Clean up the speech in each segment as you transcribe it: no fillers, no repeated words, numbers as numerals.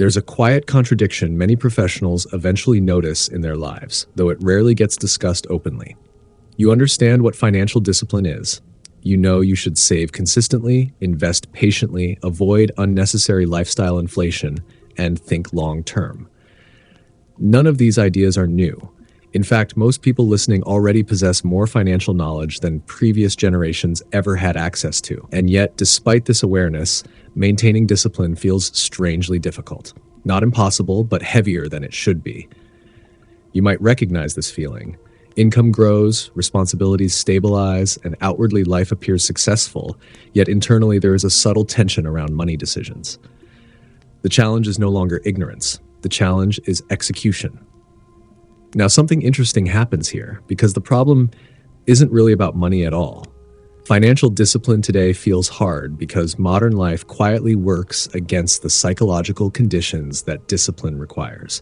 There's a quiet contradiction many professionals eventually notice in their lives, though it rarely gets discussed openly. You understand what financial discipline is. You know you should save consistently, invest patiently, avoid unnecessary lifestyle inflation, and think long-term. None of these ideas are new. In fact, most people listening already possess more financial knowledge than previous generations ever had access to. And yet, despite this awareness, maintaining discipline feels strangely difficult. Not impossible, but heavier than it should be. You might recognize this feeling. Income grows, responsibilities stabilize, and outwardly life appears successful, yet internally there is a subtle tension around money decisions. The challenge is no longer ignorance. The challenge is execution. Now, something interesting happens here, because the problem isn't really about money at all. Financial discipline today feels hard because modern life quietly works against the psychological conditions that discipline requires.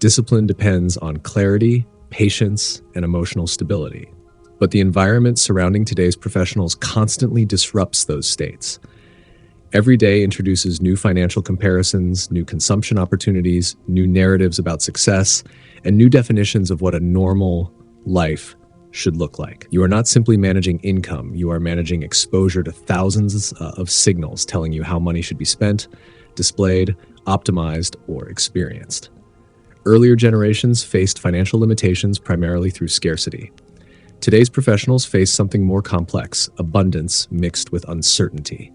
Discipline depends on clarity, patience, and emotional stability. But the environment surrounding today's professionals constantly disrupts those states. Every day introduces new financial comparisons, new consumption opportunities, new narratives about success, and new definitions of what a normal life should look like. You are not simply managing income, you are managing exposure to thousands of signals telling you how money should be spent, displayed, optimized, or experienced. Earlier generations faced financial limitations primarily through scarcity. Today's professionals face something more complex, abundance mixed with uncertainty.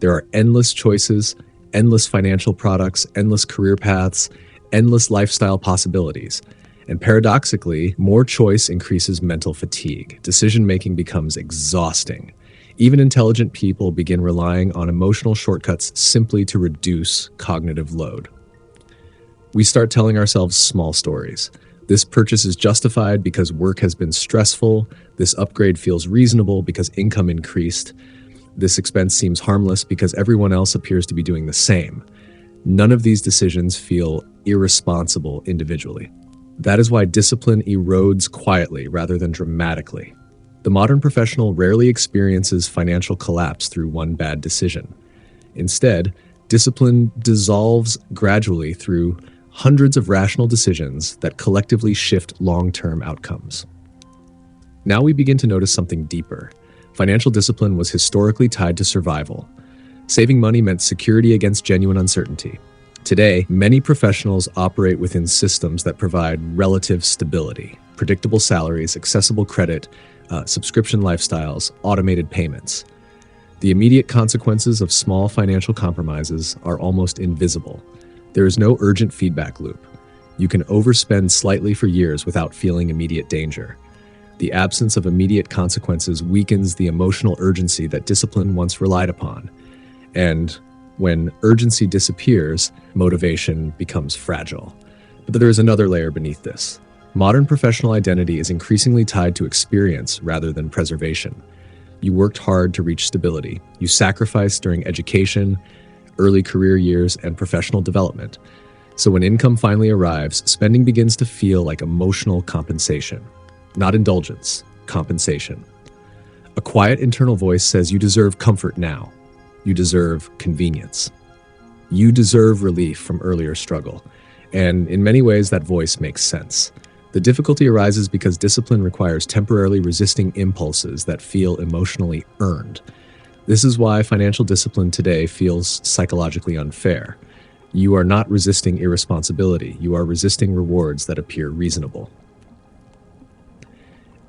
There are endless choices, endless financial products, endless career paths, endless lifestyle possibilities. And paradoxically, more choice increases mental fatigue. Decision-making becomes exhausting. Even intelligent people begin relying on emotional shortcuts simply to reduce cognitive load. We start telling ourselves small stories. This purchase is justified because work has been stressful. This upgrade feels reasonable because income increased. This expense seems harmless because everyone else appears to be doing the same. None of these decisions feel irresponsible individually. That is why discipline erodes quietly rather than dramatically. The modern professional rarely experiences financial collapse through one bad decision. Instead, discipline dissolves gradually through hundreds of rational decisions that collectively shift long-term outcomes. Now we begin to notice something deeper. Financial discipline was historically tied to survival. Saving money meant security against genuine uncertainty. Today, many professionals operate within systems that provide relative stability, predictable salaries, accessible credit, subscription lifestyles, automated payments. The immediate consequences of small financial compromises are almost invisible. There is no urgent feedback loop. You can overspend slightly for years without feeling immediate danger. The absence of immediate consequences weakens the emotional urgency that discipline once relied upon. And when urgency disappears, motivation becomes fragile. But there is another layer beneath this. Modern professional identity is increasingly tied to experience rather than preservation. You worked hard to reach stability. You sacrificed during education, early career years, and professional development. So when income finally arrives, spending begins to feel like emotional compensation. Not indulgence, compensation. A quiet internal voice says you deserve comfort now. You deserve convenience. You deserve relief from earlier struggle. And in many ways, that voice makes sense. The difficulty arises because discipline requires temporarily resisting impulses that feel emotionally earned. This is why financial discipline today feels psychologically unfair. You are not resisting irresponsibility. You are resisting rewards that appear reasonable.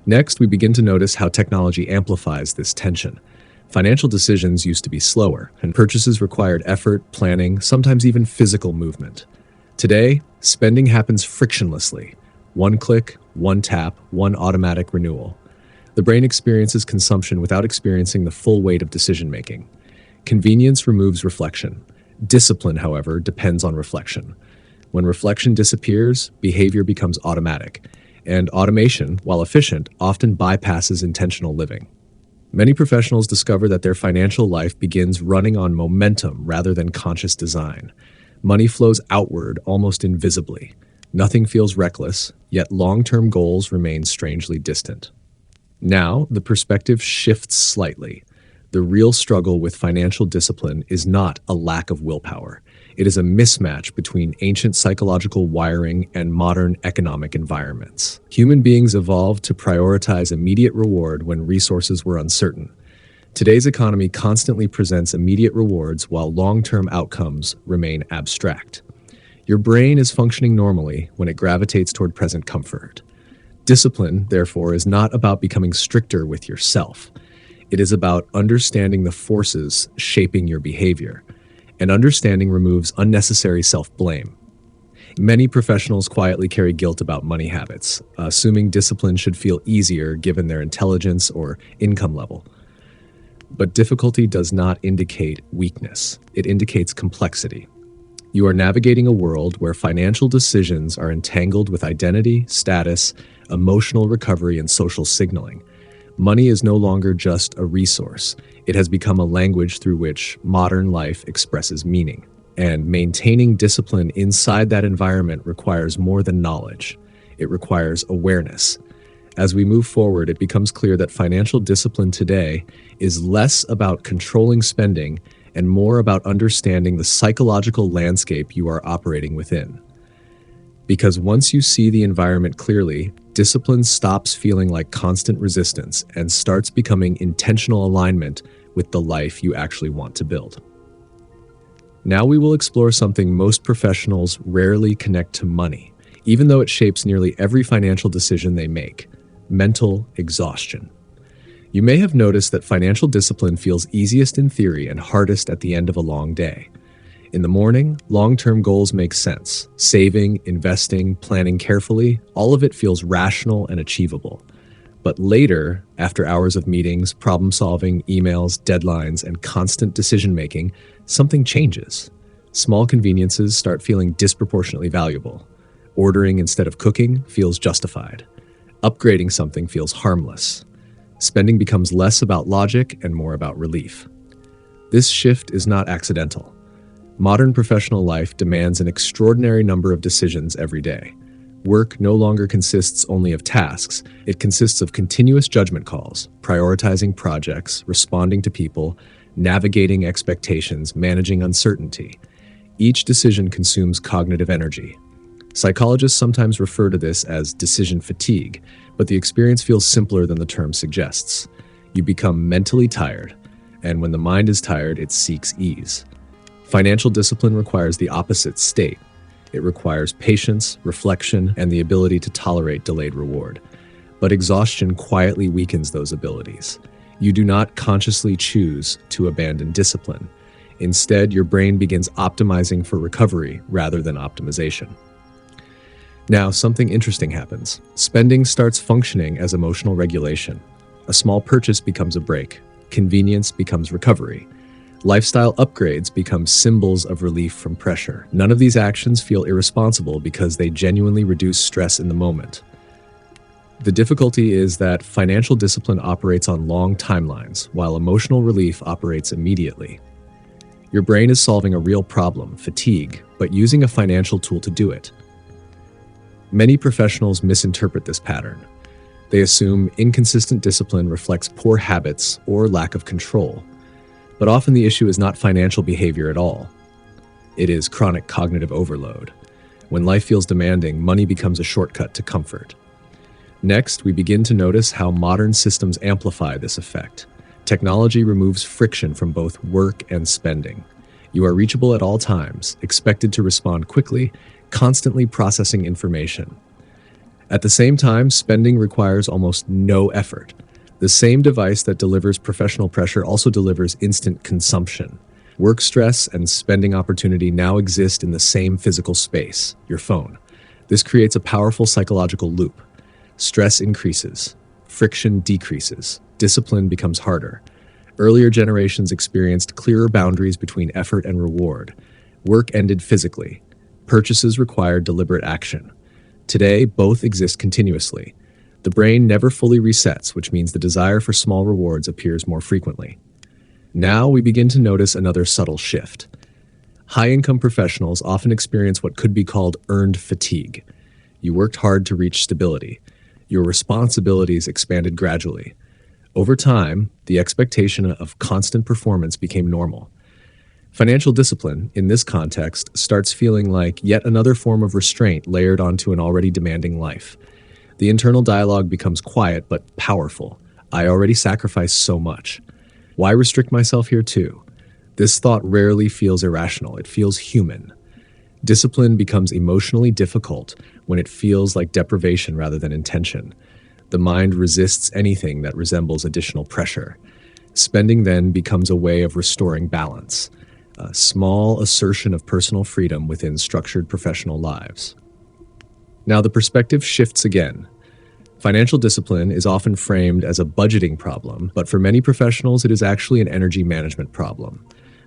Next, we begin to notice how technology amplifies this tension. Financial decisions used to be slower, and purchases required effort, planning, sometimes even physical movement. Today, spending happens frictionlessly. One click, one tap, one automatic renewal. The brain experiences consumption without experiencing the full weight of decision-making. Convenience removes reflection. Discipline, however, depends on reflection. When reflection disappears, behavior becomes automatic. And automation, while efficient, often bypasses intentional living. Many professionals discover that their financial life begins running on momentum rather than conscious design. Money flows outward almost invisibly. Nothing feels reckless, yet long-term goals remain strangely distant. Now, the perspective shifts slightly. The real struggle with financial discipline is not a lack of willpower. It is a mismatch between ancient psychological wiring and modern economic environments. Human beings evolved to prioritize immediate reward when resources were uncertain. Today's economy constantly presents immediate rewards while long-term outcomes remain abstract. Your brain is functioning normally when it gravitates toward present comfort. Discipline, therefore, is not about becoming stricter with yourself. It is about understanding the forces shaping your behavior. And understanding removes unnecessary self-blame. Many professionals quietly carry guilt about money habits, assuming discipline should feel easier given their intelligence or income level. But difficulty does not indicate weakness. It indicates complexity. You are navigating a world where financial decisions are entangled with identity, status, emotional recovery, and social signaling. Money is no longer just a resource. It has become a language through which modern life expresses meaning. And maintaining discipline inside that environment requires more than knowledge. It requires awareness. As we move forward, it becomes clear that financial discipline today is less about controlling spending and more about understanding the psychological landscape you are operating within. Because once you see the environment clearly, discipline stops feeling like constant resistance and starts becoming intentional alignment with the life you actually want to build. Now we will explore something most professionals rarely connect to money, even though it shapes nearly every financial decision they make: mental exhaustion. You may have noticed that financial discipline feels easiest in theory and hardest at the end of a long day. In the morning, long-term goals make sense. Saving, investing, planning carefully, all of it feels rational and achievable. But later, after hours of meetings, problem-solving, emails, deadlines, and constant decision-making, something changes. Small conveniences start feeling disproportionately valuable. Ordering instead of cooking feels justified. Upgrading something feels harmless. Spending becomes less about logic and more about relief. This shift is not accidental. Modern professional life demands an extraordinary number of decisions every day. Work no longer consists only of tasks. It consists of continuous judgment calls, prioritizing projects, responding to people, navigating expectations, managing uncertainty. Each decision consumes cognitive energy. Psychologists sometimes refer to this as decision fatigue, but the experience feels simpler than the term suggests. You become mentally tired, and when the mind is tired, it seeks ease. Financial discipline requires the opposite state. It requires patience, reflection, and the ability to tolerate delayed reward. But exhaustion quietly weakens those abilities. You do not consciously choose to abandon discipline. Instead, your brain begins optimizing for recovery rather than optimization. Now, something interesting happens. Spending starts functioning as emotional regulation. A small purchase becomes a break. Convenience becomes recovery. Lifestyle upgrades become symbols of relief from pressure. None of these actions feel irresponsible because they genuinely reduce stress in the moment. The difficulty is that financial discipline operates on long timelines, while emotional relief operates immediately. Your brain is solving a real problem, fatigue, but using a financial tool to do it. Many professionals misinterpret this pattern. They assume inconsistent discipline reflects poor habits or lack of control. But often the issue is not financial behavior at all. It is chronic cognitive overload. When life feels demanding, money becomes a shortcut to comfort. Next, we begin to notice how modern systems amplify this effect. Technology removes friction from both work and spending. You are reachable at all times, expected to respond quickly, constantly processing information. At the same time, spending requires almost no effort. The same device that delivers professional pressure also delivers instant consumption. Work stress and spending opportunity now exist in the same physical space, your phone. This creates a powerful psychological loop. Stress increases, friction decreases, discipline becomes harder. Earlier generations experienced clearer boundaries between effort and reward. Work ended physically. Purchases required deliberate action. Today, both exist continuously. The brain never fully resets, which means the desire for small rewards appears more frequently. Now we begin to notice another subtle shift. High-income professionals often experience what could be called earned fatigue. You worked hard to reach stability. Your responsibilities expanded gradually. Over time, the expectation of constant performance became normal. Financial discipline, in this context, starts feeling like yet another form of restraint layered onto an already demanding life. The internal dialogue becomes quiet but powerful. I already sacrificed so much. Why restrict myself here too? This thought rarely feels irrational, it feels human. Discipline becomes emotionally difficult when it feels like deprivation rather than intention. The mind resists anything that resembles additional pressure. Spending then becomes a way of restoring balance, a small assertion of personal freedom within structured professional lives. Now the perspective shifts again. Financial discipline is often framed as a budgeting problem, but for many professionals it is actually an energy management problem.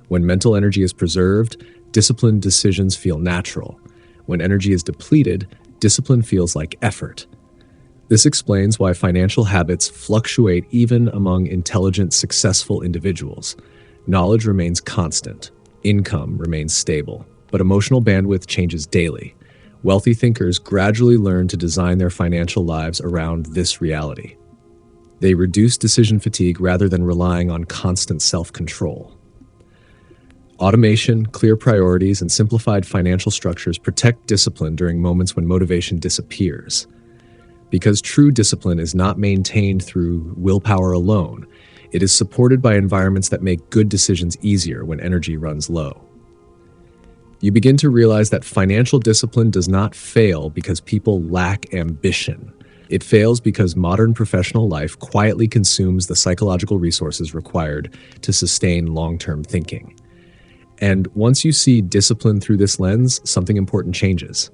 When mental energy is preserved, disciplined decisions feel natural. When energy is depleted, discipline feels like effort. This explains why financial habits fluctuate even among intelligent, successful individuals. Knowledge remains constant. Income remains stable, but emotional bandwidth changes daily. Wealthy thinkers gradually learn to design their financial lives around this reality. They reduce decision fatigue rather than relying on constant self-control. Automation, clear priorities, and simplified financial structures protect discipline during moments when motivation disappears. Because true discipline is not maintained through willpower alone, it is supported by environments that make good decisions easier when energy runs low. You begin to realize that financial discipline does not fail because people lack ambition. It fails because modern professional life quietly consumes the psychological resources required to sustain long-term thinking. And once you see discipline through this lens, something important changes.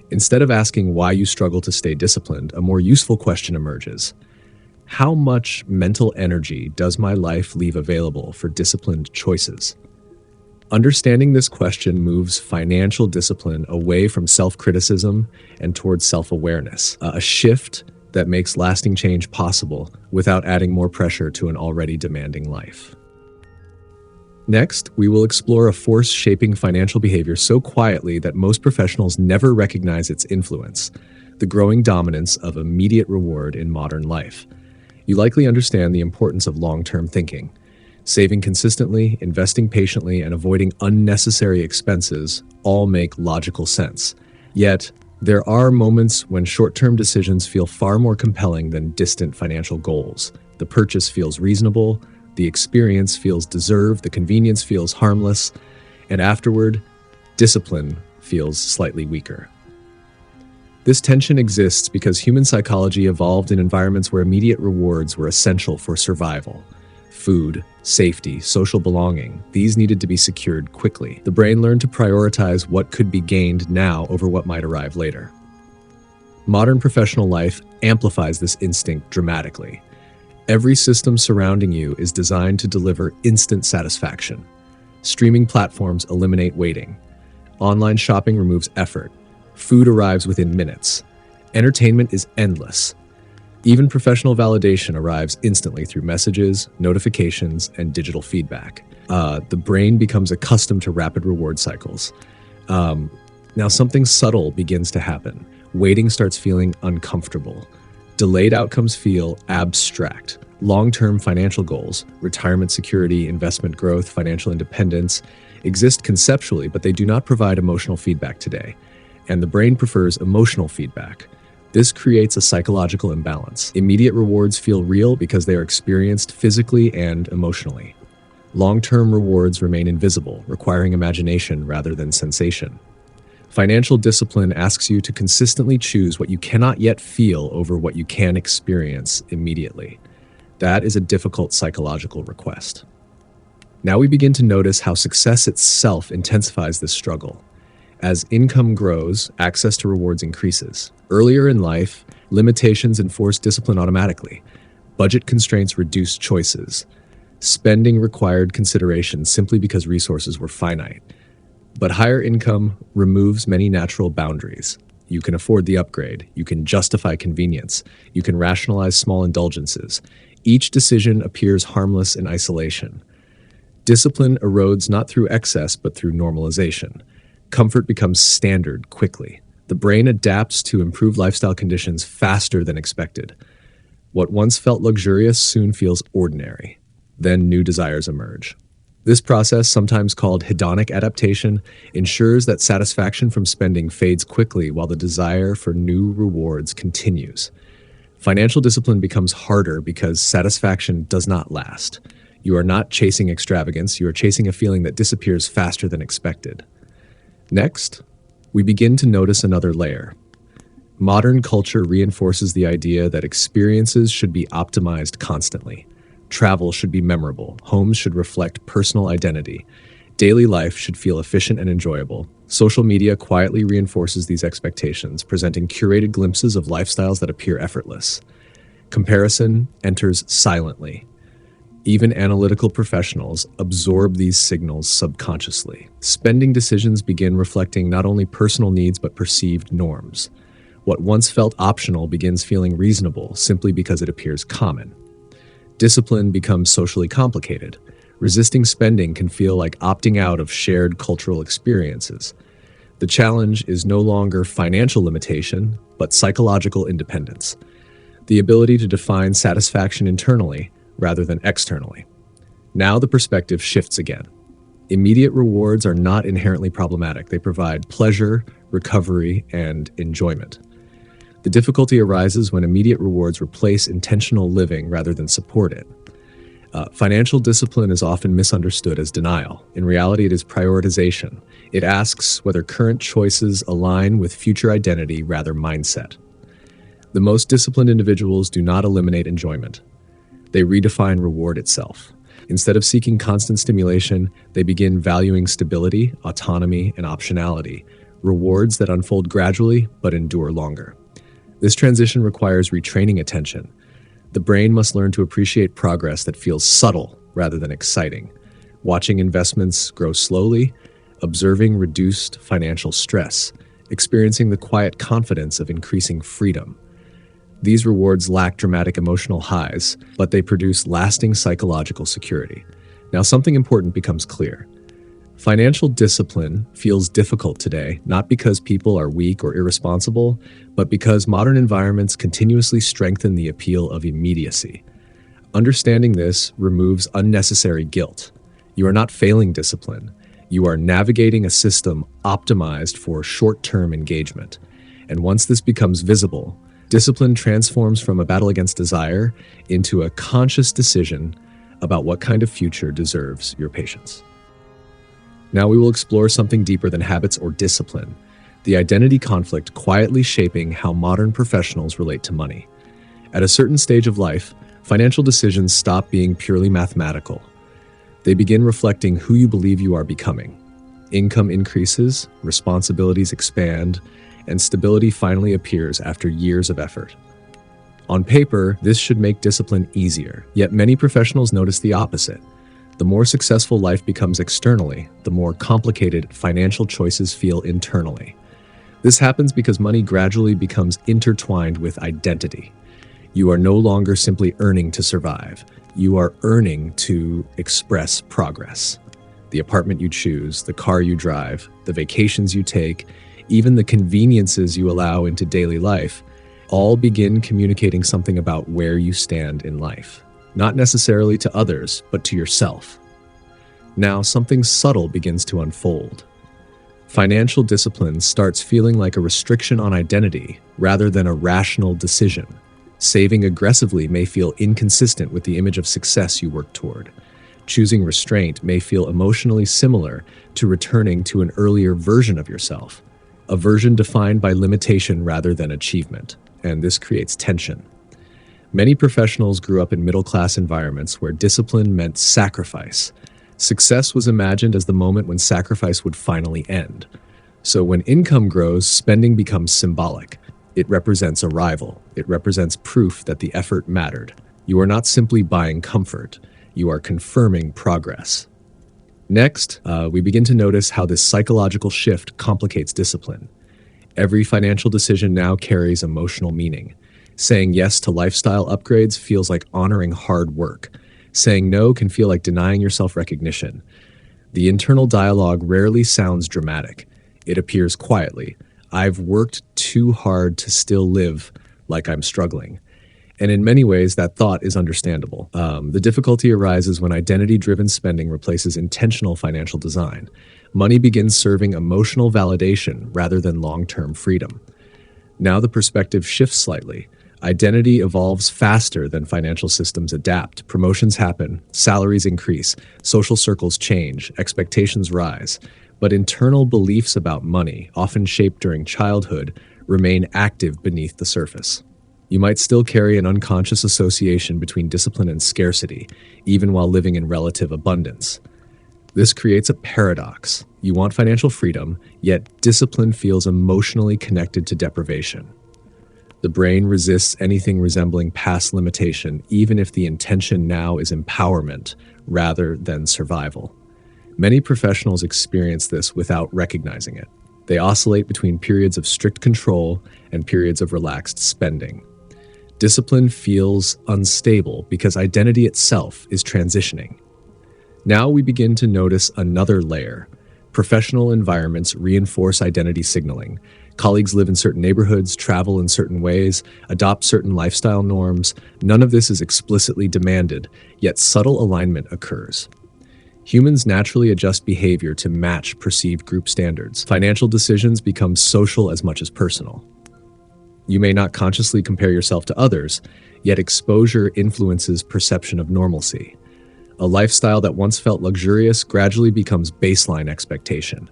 Instead of asking why you struggle to stay disciplined, a more useful question emerges. How much mental energy does my life leave available for disciplined choices? Understanding this question moves financial discipline away from self-criticism and towards self-awareness, a shift that makes lasting change possible without adding more pressure to an already demanding life. Next, we will explore a force shaping financial behavior so quietly that most professionals never recognize its influence: the growing dominance of immediate reward in modern life. You likely understand the importance of long-term thinking. Saving consistently, investing patiently, and avoiding unnecessary expenses all make logical sense. Yet, there are moments when short-term decisions feel far more compelling than distant financial goals. The purchase feels reasonable, the experience feels deserved, the convenience feels harmless, and afterward, discipline feels slightly weaker. This tension exists because human psychology evolved in environments where immediate rewards were essential for survival. Food, safety, social belonging, these needed to be secured quickly. The brain learned to prioritize what could be gained now over what might arrive later. Modern professional life amplifies this instinct dramatically. Every system surrounding you is designed to deliver instant satisfaction. Streaming platforms eliminate waiting. Online shopping removes effort. Food arrives within minutes. Entertainment is endless. Even professional validation arrives instantly through messages, notifications, and digital feedback. The brain becomes accustomed to rapid reward cycles. Now something subtle begins to happen. Waiting starts feeling uncomfortable. Delayed outcomes feel abstract. Long-term financial goals, retirement security, investment growth, financial independence, exist conceptually, but they do not provide emotional feedback today. And the brain prefers emotional feedback. This creates a psychological imbalance. Immediate rewards feel real because they are experienced physically and emotionally. Long-term rewards remain invisible, requiring imagination rather than sensation. Financial discipline asks you to consistently choose what you cannot yet feel over what you can experience immediately. That is a difficult psychological request. Now we begin to notice how success itself intensifies this struggle. As income grows, access to rewards increases. Earlier in life, limitations enforce discipline automatically. Budget constraints reduced choices. Spending required consideration simply because resources were finite. But higher income removes many natural boundaries. You can afford the upgrade. You can justify convenience. You can rationalize small indulgences. Each decision appears harmless in isolation. Discipline erodes not through excess, but through normalization. Comfort becomes standard quickly. The brain adapts to improved lifestyle conditions faster than expected. What once felt luxurious soon feels ordinary. Then new desires emerge. This process, sometimes called hedonic adaptation, ensures that satisfaction from spending fades quickly while the desire for new rewards continues. Financial discipline becomes harder because satisfaction does not last. You are not chasing extravagance, you are chasing a feeling that disappears faster than expected. Next, we begin to notice another layer. Modern culture reinforces the idea that experiences should be optimized constantly. Travel should be memorable, homes should reflect personal identity, daily life should feel efficient and enjoyable. Social media quietly reinforces these expectations, presenting curated glimpses of lifestyles that appear effortless. Comparison enters silently. Even analytical professionals absorb these signals subconsciously. Spending decisions begin reflecting not only personal needs but perceived norms. What once felt optional begins feeling reasonable simply because it appears common. Discipline becomes socially complicated. Resisting spending can feel like opting out of shared cultural experiences. The challenge is no longer financial limitation, but psychological independence. The ability to define satisfaction internally rather than externally. Now the perspective shifts again. Immediate rewards are not inherently problematic. They provide pleasure, recovery, and enjoyment. The difficulty arises when immediate rewards replace intentional living rather than support it. Financial discipline is often misunderstood as denial. In reality, it is prioritization. It asks whether current choices align with future identity rather mindset. The most disciplined individuals do not eliminate enjoyment. They redefine reward itself. Instead of seeking constant stimulation, they begin valuing stability, autonomy, and optionality, rewards that unfold gradually but endure longer. This transition requires retraining attention. The brain must learn to appreciate progress that feels subtle rather than exciting, watching investments grow slowly, observing reduced financial stress, experiencing the quiet confidence of increasing freedom. These rewards lack dramatic emotional highs, but they produce lasting psychological security. Now, something important becomes clear. Financial discipline feels difficult today, not because people are weak or irresponsible, but because modern environments continuously strengthen the appeal of immediacy. Understanding this removes unnecessary guilt. You are not failing discipline. You are navigating a system optimized for short-term engagement. And once this becomes visible, discipline transforms from a battle against desire into a conscious decision about what kind of future deserves your patience. Now we will explore something deeper than habits or discipline, the identity conflict quietly shaping how modern professionals relate to money. At a certain stage of life, financial decisions stop being purely mathematical. They begin reflecting who you believe you are becoming. Income increases, responsibilities expand, and stability finally appears after years of effort. On paper, this should make discipline easier, yet many professionals notice the opposite. The more successful life becomes externally, the more complicated financial choices feel internally. This happens because money gradually becomes intertwined with identity. You are no longer simply earning to survive. You are earning to express progress. The apartment you choose, the car you drive, the vacations you take, even the conveniences you allow into daily life, all begin communicating something about where you stand in life. Not necessarily to others, but to yourself. Now, something subtle begins to unfold. Financial discipline starts feeling like a restriction on identity rather than a rational decision. Saving aggressively may feel inconsistent with the image of success you work toward. Choosing restraint may feel emotionally similar to returning to an earlier version of yourself, a version defined by limitation rather than achievement, and this creates tension. Many professionals grew up in middle-class environments where discipline meant sacrifice. Success was imagined as the moment when sacrifice would finally end. So when income grows, spending becomes symbolic. It represents arrival. It represents proof that the effort mattered. You are not simply buying comfort. You are confirming progress. Next, we begin to notice how this psychological shift complicates discipline. Every financial decision now carries emotional meaning. Saying yes to lifestyle upgrades feels like honoring hard work. Saying no can feel like denying yourself recognition. The internal dialogue rarely sounds dramatic. It appears quietly. I've worked too hard to still live like I'm struggling. And in many ways, that thought is understandable. The difficulty arises when identity-driven spending replaces intentional financial design. Money begins serving emotional validation rather than long-term freedom. Now the perspective shifts slightly. Identity evolves faster than financial systems adapt. Promotions happen, salaries increase, social circles change, expectations rise. But internal beliefs about money, often shaped during childhood, remain active beneath the surface. You might still carry an unconscious association between discipline and scarcity, even while living in relative abundance. This creates a paradox. You want financial freedom, yet discipline feels emotionally connected to deprivation. The brain resists anything resembling past limitation, even if the intention now is empowerment rather than survival. Many professionals experience this without recognizing it. They oscillate between periods of strict control and periods of relaxed spending. Discipline feels unstable because identity itself is transitioning. Now we begin to notice another layer. Professional environments reinforce identity signaling. Colleagues live in certain neighborhoods, travel in certain ways, adopt certain lifestyle norms. None of this is explicitly demanded, yet subtle alignment occurs. Humans naturally adjust behavior to match perceived group standards. Financial decisions become social as much as personal. You may not consciously compare yourself to others, yet exposure influences perception of normalcy. A lifestyle that once felt luxurious gradually becomes baseline expectation.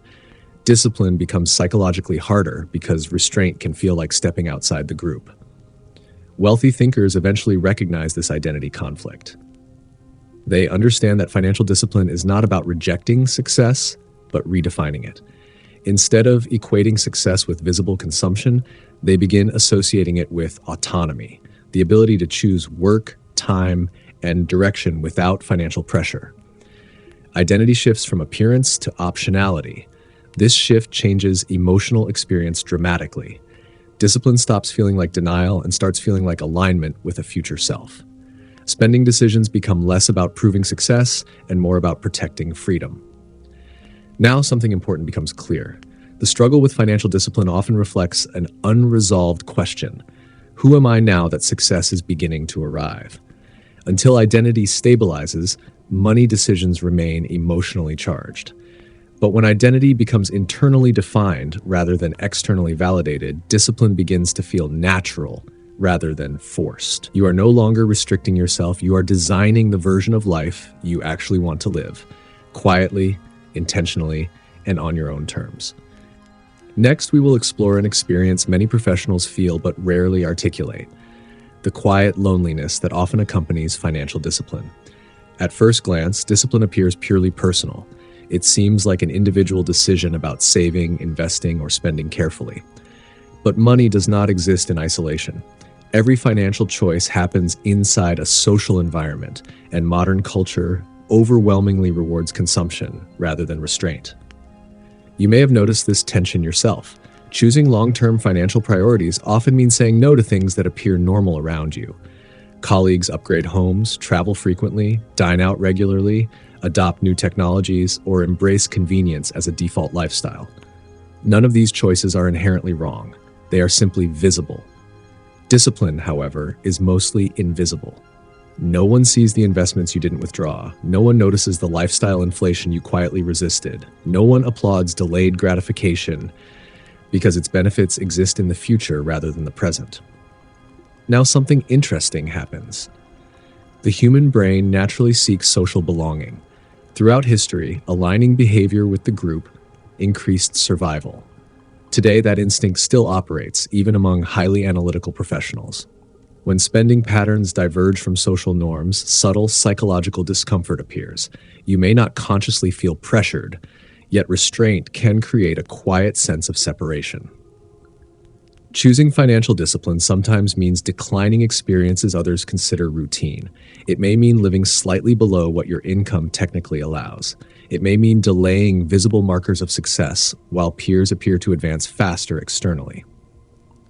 Discipline becomes psychologically harder because restraint can feel like stepping outside the group. Wealthy thinkers eventually recognize this identity conflict. They understand that financial discipline is not about rejecting success, but redefining it. Instead of equating success with visible consumption, they begin associating it with autonomy, the ability to choose work, time, and direction without financial pressure. Identity shifts from appearance to optionality. This shift changes emotional experience dramatically. Discipline stops feeling like denial and starts feeling like alignment with a future self. Spending decisions become less about proving success and more about protecting freedom. Now something important becomes clear. The struggle with financial discipline often reflects an unresolved question. Who am I now that success is beginning to arrive? Until identity stabilizes, money decisions remain emotionally charged. But when identity becomes internally defined rather than externally validated, discipline begins to feel natural rather than forced. You are no longer restricting yourself, you are designing the version of life you actually want to live, quietly, intentionally, and on your own terms. Next, we will explore an experience many professionals feel but rarely articulate: the quiet loneliness that often accompanies financial discipline. At first glance, discipline appears purely personal. It seems like an individual decision about saving, investing, or spending carefully. But money does not exist in isolation. Every financial choice happens inside a social environment, and modern culture overwhelmingly rewards consumption rather than restraint. You may have noticed this tension yourself. Choosing long-term financial priorities often means saying no to things that appear normal around you. Colleagues upgrade homes, travel frequently, dine out regularly, adopt new technologies, or embrace convenience as a default lifestyle. None of these choices are inherently wrong. They are simply visible. Discipline, however, is mostly invisible. No one sees the investments you didn't withdraw. No one notices the lifestyle inflation you quietly resisted. No one applauds delayed gratification because its benefits exist in the future rather than the present. Now something interesting happens. The human brain naturally seeks social belonging. Throughout history, aligning behavior with the group increased survival. Today, that instinct still operates, even among highly analytical professionals. When spending patterns diverge from social norms, subtle psychological discomfort appears. You may not consciously feel pressured, yet restraint can create a quiet sense of separation. Choosing financial discipline sometimes means declining experiences others consider routine. It may mean living slightly below what your income technically allows. It may mean delaying visible markers of success while peers appear to advance faster externally.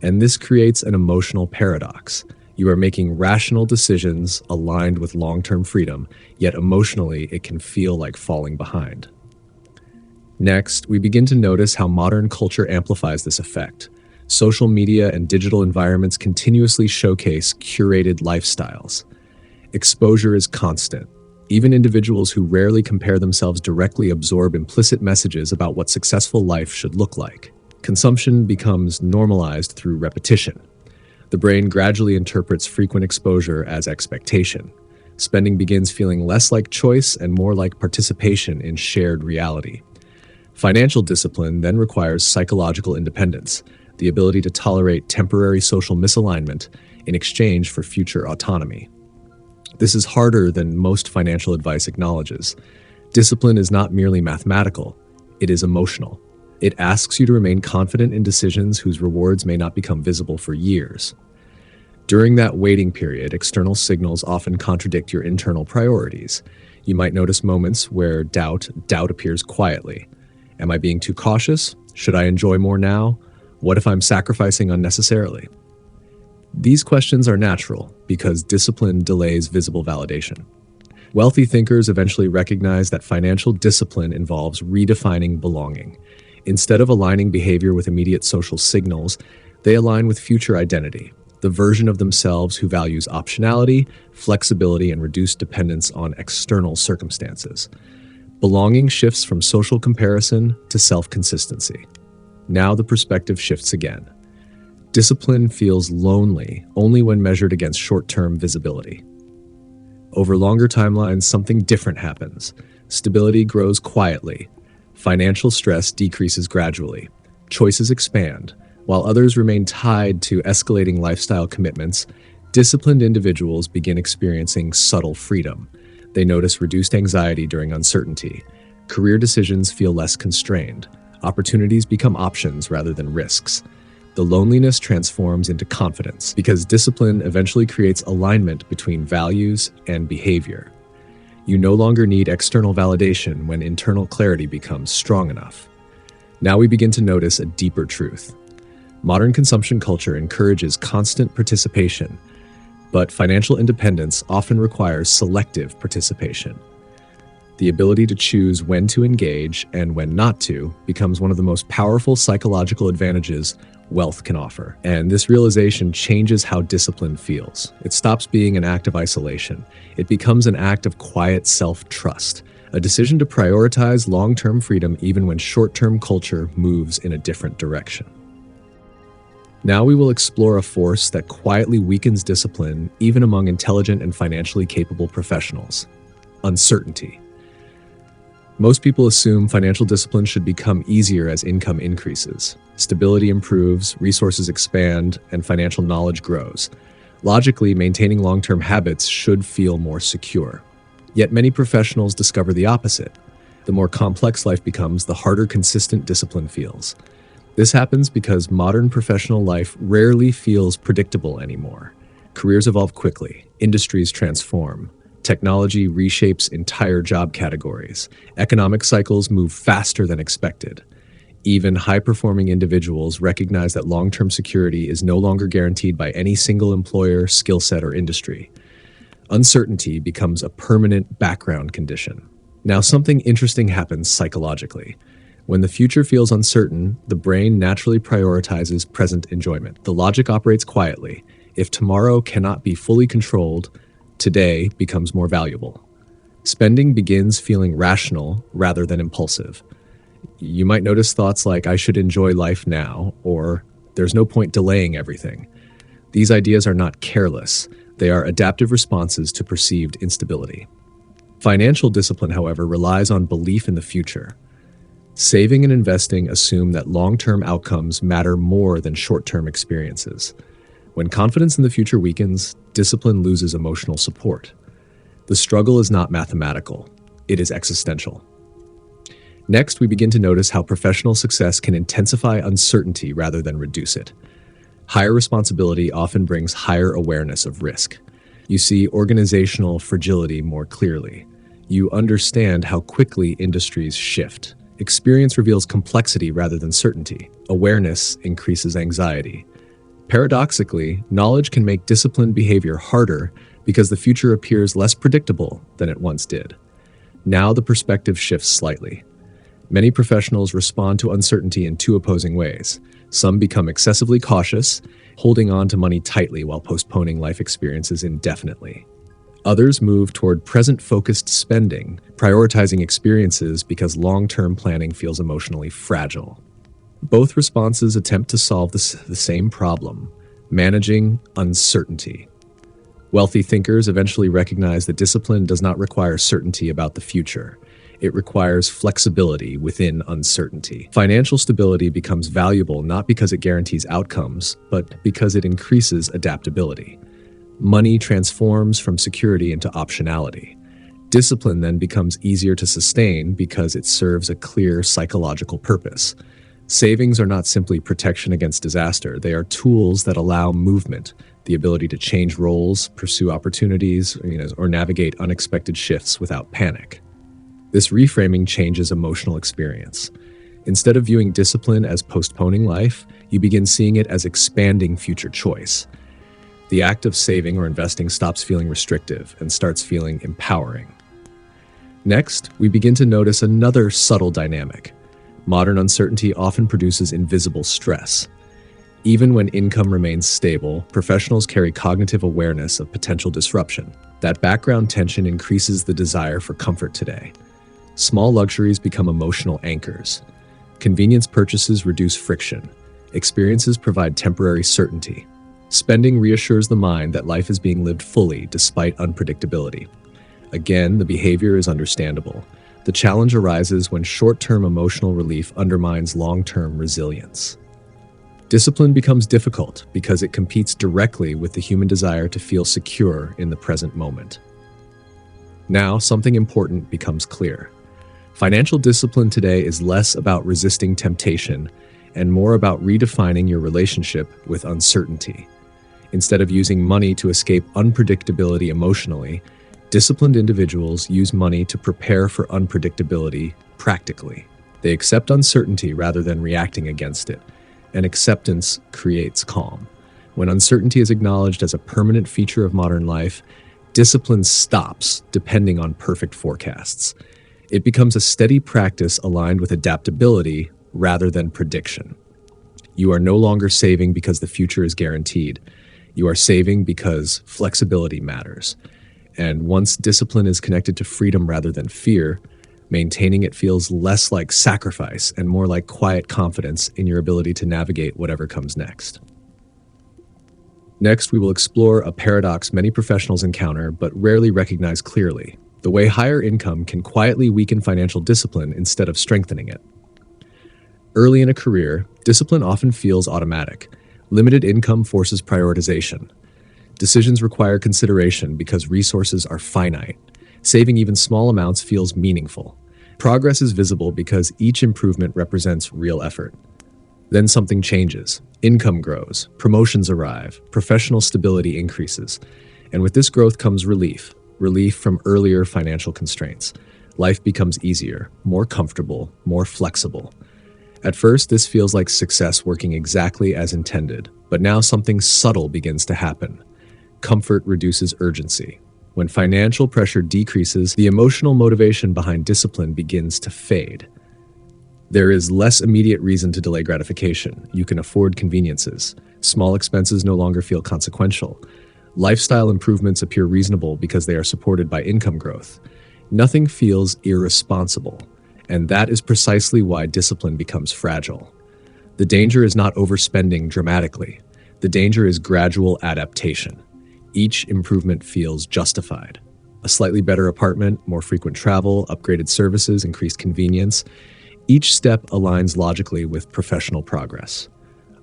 And this creates an emotional paradox. You are making rational decisions aligned with long-term freedom, yet emotionally it can feel like falling behind. Next, we begin to notice how modern culture amplifies this effect. Social media and digital environments continuously showcase curated lifestyles. Exposure is constant. Even individuals who rarely compare themselves directly absorb implicit messages about what successful life should look like. Consumption becomes normalized through repetition. The brain gradually interprets frequent exposure as expectation. Spending begins feeling less like choice and more like participation in shared reality. Financial discipline then requires psychological independence, the ability to tolerate temporary social misalignment in exchange for future autonomy. This is harder than most financial advice acknowledges. Discipline is not merely mathematical, it is emotional. It asks you to remain confident in decisions whose rewards may not become visible for years. During that waiting period, external signals often contradict your internal priorities. You might notice moments where doubt appears quietly. Am I being too cautious? Should I enjoy more now? What if I'm sacrificing unnecessarily? These questions are natural because discipline delays visible validation. Wealthy thinkers eventually recognize that financial discipline involves redefining belonging. Instead of aligning behavior with immediate social signals, they align with future identity, the version of themselves who values optionality, flexibility, and reduced dependence on external circumstances. Belonging shifts from social comparison to self-consistency. Now the perspective shifts again. Discipline feels lonely only when measured against short-term visibility. Over longer timelines, something different happens. Stability grows quietly. Financial stress decreases gradually. Choices expand. While others remain tied to escalating lifestyle commitments, disciplined individuals begin experiencing subtle freedom. They notice reduced anxiety during uncertainty. Career decisions feel less constrained. Opportunities become options rather than risks. The loneliness transforms into confidence because discipline eventually creates alignment between values and behavior. You no longer need external validation when internal clarity becomes strong enough. Now we begin to notice a deeper truth. Modern consumption culture encourages constant participation, but financial independence often requires selective participation. The ability to choose when to engage and when not to becomes one of the most powerful psychological advantages wealth can offer. And this realization changes how discipline feels. It stops being an act of isolation. It becomes an act of quiet self-trust, a decision to prioritize long-term freedom even when short-term culture moves in a different direction. Now we will explore a force that quietly weakens discipline even among intelligent and financially capable professionals: uncertainty. Most people assume financial discipline should become easier as income increases. Stability improves, resources expand, and financial knowledge grows. Logically, maintaining long-term habits should feel more secure. Yet many professionals discover the opposite. The more complex life becomes, the harder consistent discipline feels. This happens because modern professional life rarely feels predictable anymore. Careers evolve quickly, industries transform. Technology reshapes entire job categories. Economic cycles move faster than expected. Even high-performing individuals recognize that long-term security is no longer guaranteed by any single employer, skill set, or industry. Uncertainty becomes a permanent background condition. Now, something interesting happens psychologically. When the future feels uncertain, the brain naturally prioritizes present enjoyment. The logic operates quietly. If tomorrow cannot be fully controlled, today becomes more valuable. Spending begins feeling rational rather than impulsive. You might notice thoughts like, I should enjoy life now, or there's no point delaying everything. These ideas are not careless. They are adaptive responses to perceived instability. Financial discipline, however, relies on belief in the future. Saving and investing assume that long-term outcomes matter more than short-term experiences. When confidence in the future weakens, discipline loses emotional support. The struggle is not mathematical, it is existential. Next, we begin to notice how professional success can intensify uncertainty rather than reduce it. Higher responsibility often brings higher awareness of risk. You see organizational fragility more clearly. You understand how quickly industries shift. Experience reveals complexity rather than certainty. Awareness increases anxiety. Paradoxically, knowledge can make disciplined behavior harder because the future appears less predictable than it once did. Now the perspective shifts slightly. Many professionals respond to uncertainty in two opposing ways. Some become excessively cautious, holding on to money tightly while postponing life experiences indefinitely. Others move toward present-focused spending, prioritizing experiences because long-term planning feels emotionally fragile. Both responses attempt to solve the same problem: managing uncertainty. Wealthy thinkers eventually recognize that discipline does not require certainty about the future. It requires flexibility within uncertainty. Financial stability becomes valuable not because it guarantees outcomes, but because it increases adaptability. Money transforms from security into optionality. Discipline then becomes easier to sustain because it serves a clear psychological purpose. Savings are not simply protection against disaster. They are tools that allow movement, the ability to change roles, pursue opportunities, or navigate unexpected shifts without panic. This reframing changes emotional experience. Instead of viewing discipline as postponing life, you begin seeing it as expanding future choice. The act of saving or investing stops feeling restrictive and starts feeling empowering. Next, we begin to notice another subtle dynamic. Modern uncertainty often produces invisible stress. Even when income remains stable, professionals carry cognitive awareness of potential disruption. That background tension increases the desire for comfort today. Small luxuries become emotional anchors. Convenience purchases reduce friction. Experiences provide temporary certainty. Spending reassures the mind that life is being lived fully despite unpredictability. Again, the behavior is understandable. The challenge arises when short-term emotional relief undermines long-term resilience. Discipline becomes difficult because it competes directly with the human desire to feel secure in the present moment. Now, something important becomes clear. Financial discipline today is less about resisting temptation and more about redefining your relationship with uncertainty. Instead of using money to escape unpredictability emotionally, disciplined individuals use money to prepare for unpredictability practically. They accept uncertainty rather than reacting against it, and acceptance creates calm. When uncertainty is acknowledged as a permanent feature of modern life, discipline stops depending on perfect forecasts. It becomes a steady practice aligned with adaptability rather than prediction. You are no longer saving because the future is guaranteed. You are saving because flexibility matters. And once discipline is connected to freedom rather than fear, maintaining it feels less like sacrifice and more like quiet confidence in your ability to navigate whatever comes next. Next, we will explore a paradox many professionals encounter but rarely recognize clearly: the way higher income can quietly weaken financial discipline instead of strengthening it. Early in a career, discipline often feels automatic. Limited income forces prioritization. Decisions require consideration because resources are finite. Saving even small amounts feels meaningful. Progress is visible because each improvement represents real effort. Then something changes. Income grows, promotions arrive, professional stability increases. And with this growth comes relief from earlier financial constraints. Life becomes easier, more comfortable, more flexible. At first, this feels like success working exactly as intended, but now something subtle begins to happen. Comfort reduces urgency. When financial pressure decreases, the emotional motivation behind discipline begins to fade. There is less immediate reason to delay gratification. You can afford conveniences. Small expenses no longer feel consequential. Lifestyle improvements appear reasonable because they are supported by income growth. Nothing feels irresponsible, and that is precisely why discipline becomes fragile. The danger is not overspending dramatically. The danger is gradual adaptation. Each improvement feels justified. A slightly better apartment, more frequent travel, upgraded services, increased convenience. Each step aligns logically with professional progress.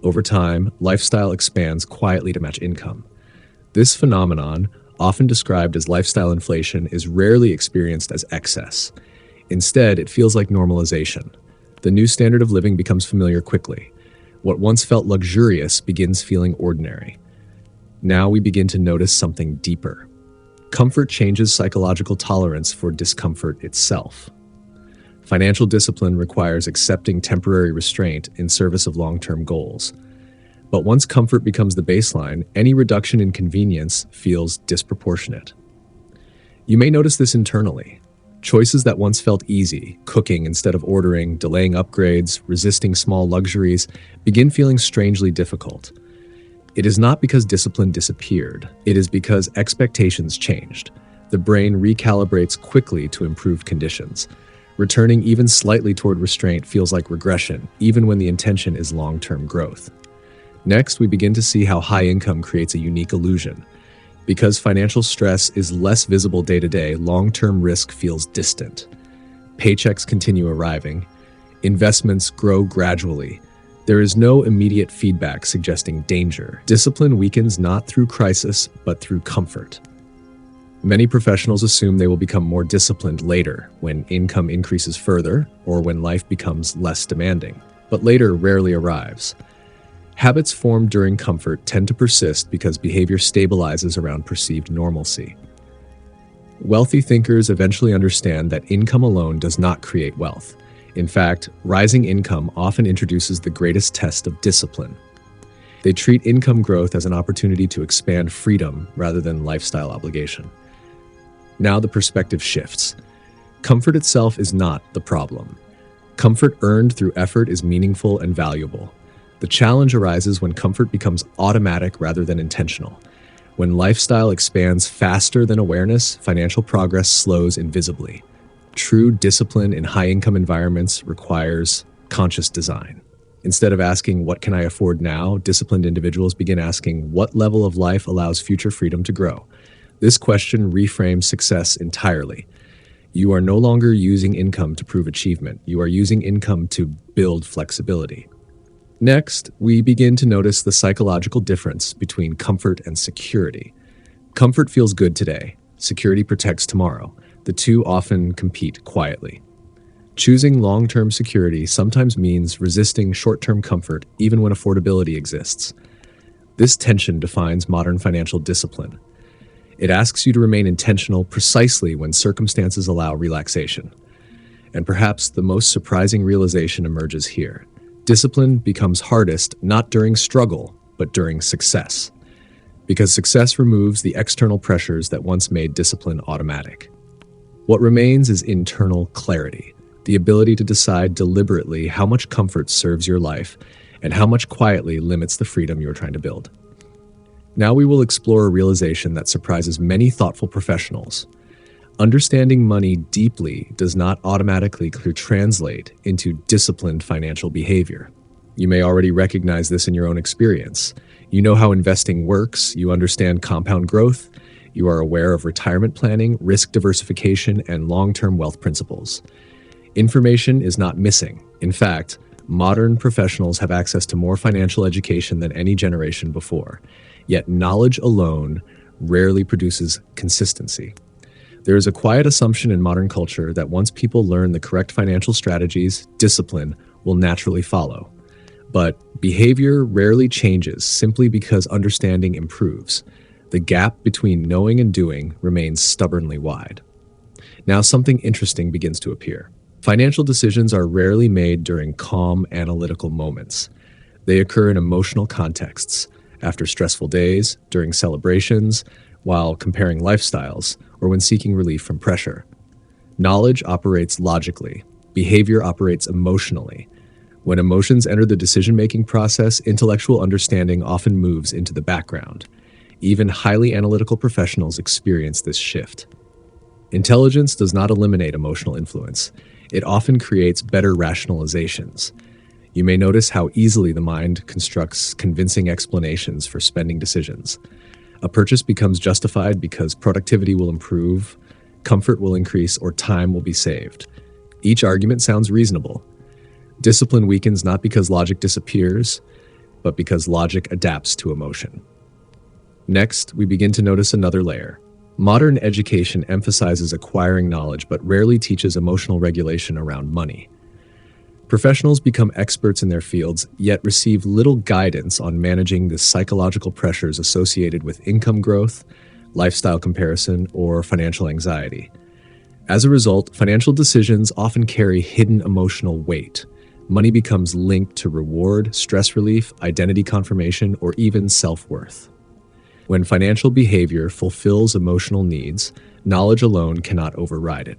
Over time, lifestyle expands quietly to match income. This phenomenon, often described as lifestyle inflation, is rarely experienced as excess. Instead, it feels like normalization. The new standard of living becomes familiar quickly. What once felt luxurious begins feeling ordinary. Now we begin to notice something deeper. Comfort changes psychological tolerance for discomfort itself. Financial discipline requires accepting temporary restraint in service of long-term goals. But once comfort becomes the baseline, any reduction in convenience feels disproportionate. You may notice this internally. Choices that once felt easy, cooking instead of ordering, delaying upgrades, resisting small luxuries, begin feeling strangely difficult. It is not because discipline disappeared, it is because expectations changed. The brain recalibrates quickly to improved conditions. Returning even slightly toward restraint feels like regression, even when the intention is long-term growth. Next, we begin to see how high income creates a unique illusion. Because financial stress is less visible day to day, long-term risk feels distant. Paychecks continue arriving. Investments grow gradually. There is no immediate feedback suggesting danger. Discipline weakens not through crisis, but through comfort. Many professionals assume they will become more disciplined later, when income increases further, or when life becomes less demanding. But later rarely arrives. Habits formed during comfort tend to persist because behavior stabilizes around perceived normalcy. Wealthy thinkers eventually understand that income alone does not create wealth. In fact, rising income often introduces the greatest test of discipline. They treat income growth as an opportunity to expand freedom rather than lifestyle obligation. Now the perspective shifts. Comfort itself is not the problem. Comfort earned through effort is meaningful and valuable. The challenge arises when comfort becomes automatic rather than intentional. When lifestyle expands faster than awareness, financial progress slows invisibly. True discipline in high-income environments requires conscious design. Instead of asking, "What can I afford now?" disciplined individuals begin asking, "What level of life allows future freedom to grow?" This question reframes success entirely. You are no longer using income to prove achievement. You are using income to build flexibility. Next, we begin to notice the psychological difference between comfort and security. Comfort feels good today. Security protects tomorrow. The two often compete quietly. Choosing long-term security sometimes means resisting short-term comfort even when affordability exists. This tension defines modern financial discipline. It asks you to remain intentional precisely when circumstances allow relaxation. And perhaps the most surprising realization emerges here. Discipline becomes hardest not during struggle, but during success. Because success removes the external pressures that once made discipline automatic. What remains is internal clarity, the ability to decide deliberately how much comfort serves your life and how much quietly limits the freedom you are trying to build. Now we will explore a realization that surprises many thoughtful professionals. Understanding money deeply does not automatically translate into disciplined financial behavior. You may already recognize this in your own experience. You know how investing works, you understand compound growth, you are aware of retirement planning, risk diversification, and long-term wealth principles. Information is not missing. In fact, modern professionals have access to more financial education than any generation before. Yet knowledge alone rarely produces consistency. There is a quiet assumption in modern culture that once people learn the correct financial strategies, discipline will naturally follow. But behavior rarely changes simply because understanding improves. The gap between knowing and doing remains stubbornly wide. Now something interesting begins to appear. Financial decisions are rarely made during calm, analytical moments. They occur in emotional contexts, after stressful days, during celebrations, while comparing lifestyles, or when seeking relief from pressure. Knowledge operates logically. Behavior operates emotionally. When emotions enter the decision-making process, intellectual understanding often moves into the background. Even highly analytical professionals experience this shift. Intelligence does not eliminate emotional influence. It often creates better rationalizations. You may notice how easily the mind constructs convincing explanations for spending decisions. A purchase becomes justified because productivity will improve, comfort will increase, or time will be saved. Each argument sounds reasonable. Discipline weakens not because logic disappears, but because logic adapts to emotion. Next, we begin to notice another layer. Modern education emphasizes acquiring knowledge but rarely teaches emotional regulation around money. Professionals become experts in their fields, yet receive little guidance on managing the psychological pressures associated with income growth, lifestyle comparison, or financial anxiety. As a result, financial decisions often carry hidden emotional weight. Money becomes linked to reward, stress relief, identity confirmation, or even self-worth. When financial behavior fulfills emotional needs, knowledge alone cannot override it.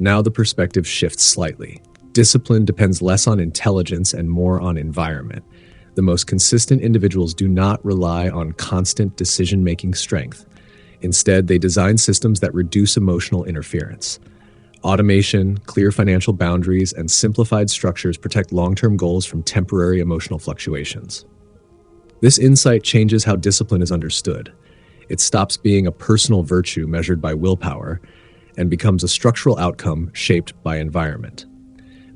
Now the perspective shifts slightly. Discipline depends less on intelligence and more on environment. The most consistent individuals do not rely on constant decision-making strength. Instead, they design systems that reduce emotional interference. Automation, clear financial boundaries, and simplified structures protect long-term goals from temporary emotional fluctuations. This insight changes how discipline is understood. It stops being a personal virtue measured by willpower and becomes a structural outcome shaped by environment.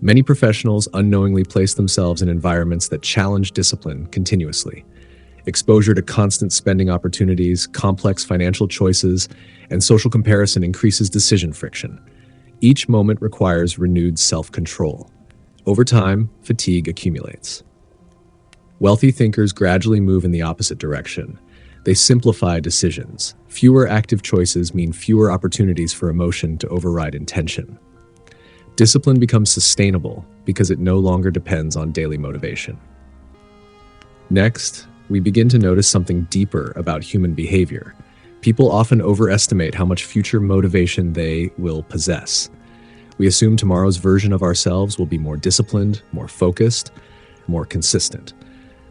Many professionals unknowingly place themselves in environments that challenge discipline continuously. Exposure to constant spending opportunities, complex financial choices, and social comparison increases decision friction. Each moment requires renewed self-control. Over time, fatigue accumulates. Wealthy thinkers gradually move in the opposite direction. They simplify decisions. Fewer active choices mean fewer opportunities for emotion to override intention. Discipline becomes sustainable because it no longer depends on daily motivation. Next, we begin to notice something deeper about human behavior. People often overestimate how much future motivation they will possess. We assume tomorrow's version of ourselves will be more disciplined, more focused, more consistent.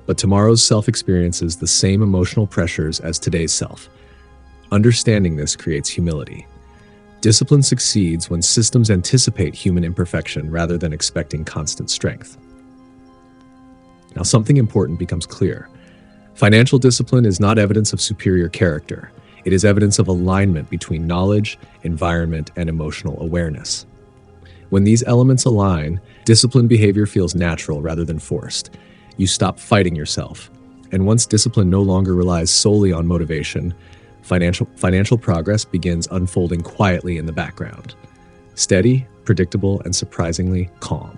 But tomorrow's self experiences the same emotional pressures as today's self. Understanding this creates humility. Discipline succeeds when systems anticipate human imperfection rather than expecting constant strength. Now, something important becomes clear. Financial discipline is not evidence of superior character. It is evidence of alignment between knowledge, environment, and emotional awareness. When these elements align, disciplined behavior feels natural rather than forced. You stop fighting yourself. And once discipline no longer relies solely on motivation, financial progress begins unfolding quietly in the background. Steady, predictable, and surprisingly calm.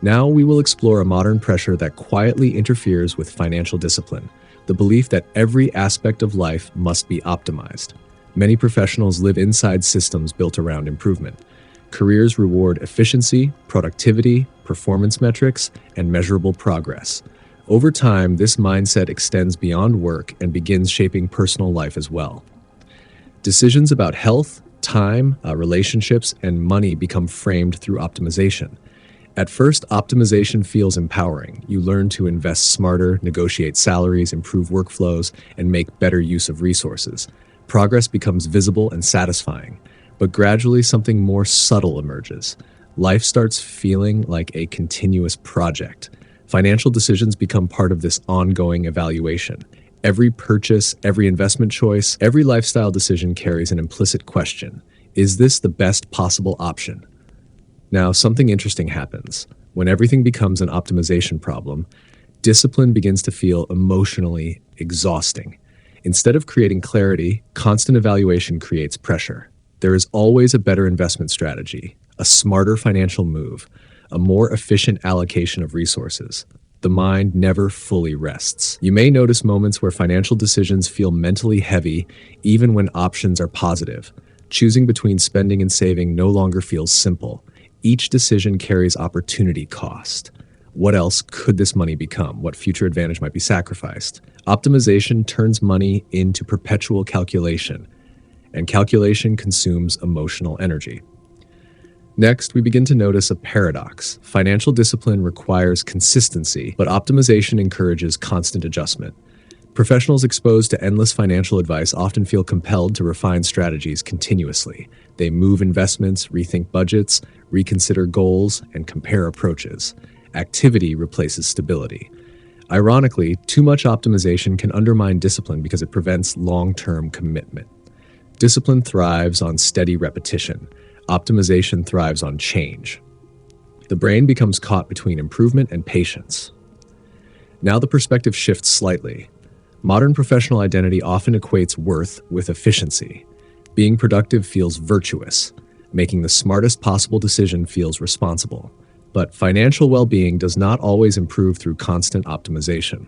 Now we will explore a modern pressure that quietly interferes with financial discipline, the belief that every aspect of life must be optimized. Many professionals live inside systems built around improvement. Careers reward efficiency, productivity, performance metrics, and measurable progress. Over time, this mindset extends beyond work and begins shaping personal life as well. Decisions about health, time, relationships, and money become framed through optimization. At first, optimization feels empowering. You learn to invest smarter, negotiate salaries, improve workflows, and make better use of resources. Progress becomes visible and satisfying, but gradually something more subtle emerges. Life starts feeling like a continuous project. Financial decisions become part of this ongoing evaluation. Every purchase, every investment choice, every lifestyle decision carries an implicit question. Is this the best possible option? Now, something interesting happens. When everything becomes an optimization problem, discipline begins to feel emotionally exhausting. Instead of creating clarity, constant evaluation creates pressure. There is always a better investment strategy, a smarter financial move, a more efficient allocation of resources. The mind never fully rests. You may notice moments where financial decisions feel mentally heavy, even when options are positive. Choosing between spending and saving no longer feels simple. Each decision carries opportunity cost. What else could this money become? What future advantage might be sacrificed? Optimization turns money into perpetual calculation, and calculation consumes emotional energy. Next, we begin to notice a paradox. Financial discipline requires consistency, but optimization encourages constant adjustment. Professionals exposed to endless financial advice often feel compelled to refine strategies continuously. They move investments, rethink budgets, reconsider goals, and compare approaches. Activity replaces stability. Ironically, too much optimization can undermine discipline because it prevents long-term commitment. Discipline thrives on steady repetition. Optimization thrives on change. The brain becomes caught between improvement and patience. Now the perspective shifts slightly. Modern professional identity often equates worth with efficiency. Being productive feels virtuous. Making the smartest possible decision feels responsible. But financial well-being does not always improve through constant optimization.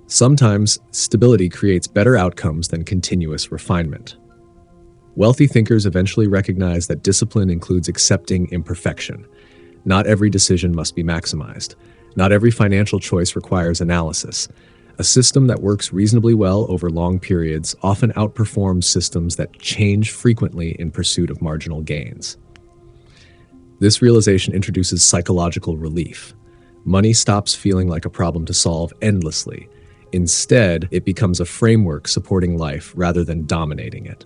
Sometimes, stability creates better outcomes than continuous refinement. Wealthy thinkers eventually recognize that discipline includes accepting imperfection. Not every decision must be maximized. Not every financial choice requires analysis. A system that works reasonably well over long periods often outperforms systems that change frequently in pursuit of marginal gains. This realization introduces psychological relief. Money stops feeling like a problem to solve endlessly. Instead, it becomes a framework supporting life rather than dominating it.